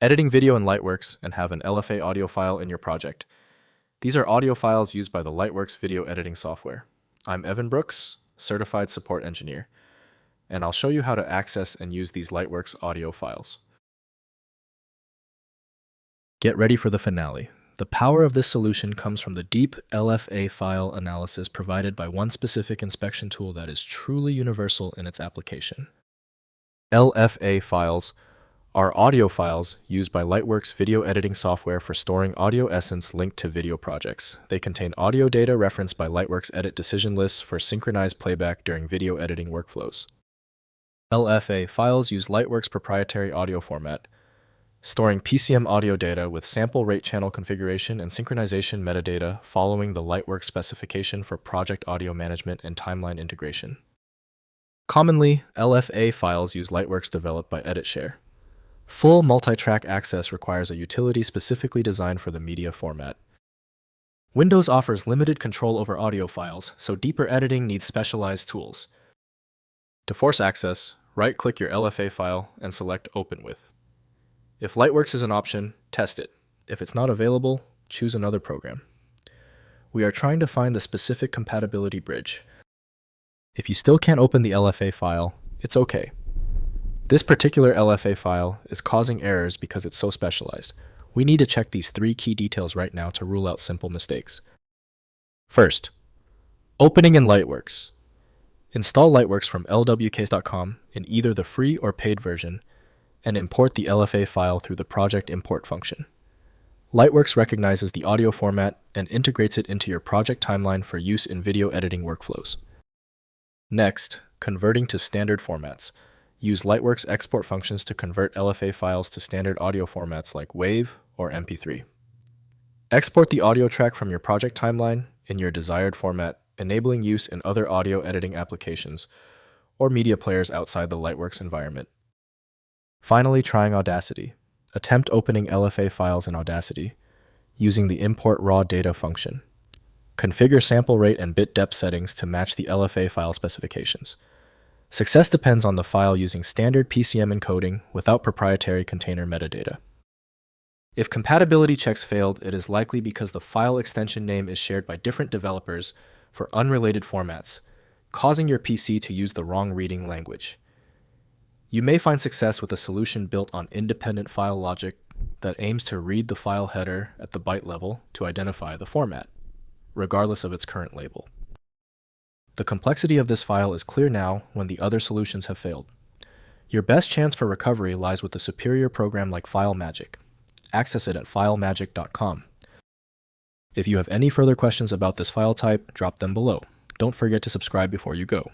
editing video in Lightworks, and have an LFA audio file in your project. These are audio files used by the Lightworks video editing software. I'm Evan Brooks, Certified Support Engineer, and I'll show you how to access and use these Lightworks audio files. Get ready for the finale. The power of this solution comes from the deep LFA file analysis provided by one specific inspection tool that is truly universal in its application. LFA files are audio files used by Lightworks video editing software for storing audio essence linked to video projects. They contain audio data referenced by Lightworks edit decision lists for synchronized playback during video editing workflows. LFA files use Lightworks proprietary audio format, storing PCM audio data with sample rate channel configuration and synchronization metadata following the Lightworks specification for project audio management and timeline integration. Commonly, LFA files use Lightworks developed by EditShare. Full multi-track access requires a utility specifically designed for the media format. Windows offers limited control over audio files, so deeper editing needs specialized tools. To force access, right-click your LFA file and select Open With. If Lightworks is an option, test it. If it's not available, choose another program. We are trying to find the specific compatibility bridge. If you still can't open the LFA file, it's okay. This particular LFA file is causing errors because it's so specialized. We need to check these 3 key details right now to rule out simple mistakes. First, opening in Lightworks. Install Lightworks from lwcase.com in either the free or paid version, and import the LFA file through the project import function. Lightworks recognizes the audio format and integrates it into your project timeline for use in video editing workflows. Next, converting to standard formats. Use Lightworks export functions to convert LFA files to standard audio formats like WAV or MP3. Export the audio track from your project timeline in your desired format, enabling use in other audio editing applications or media players outside the Lightworks environment. Finally, trying Audacity. Attempt opening LFA files in Audacity using the import raw data function. Configure sample rate and bit depth settings to match the LFA file specifications. Success depends on the file using standard PCM encoding without proprietary container metadata. If compatibility checks failed, it is likely because the file extension name is shared by different developers for unrelated formats, causing your PC to use the wrong reading language. You may find success with a solution built on independent file logic that aims to read the file header at the byte level to identify the format, regardless of its current label. The complexity of this file is clear now when the other solutions have failed. Your best chance for recovery lies with a superior program like FileMagick. Access it at filemagick.com. If you have any further questions about this file type, drop them below. Don't forget to subscribe before you go.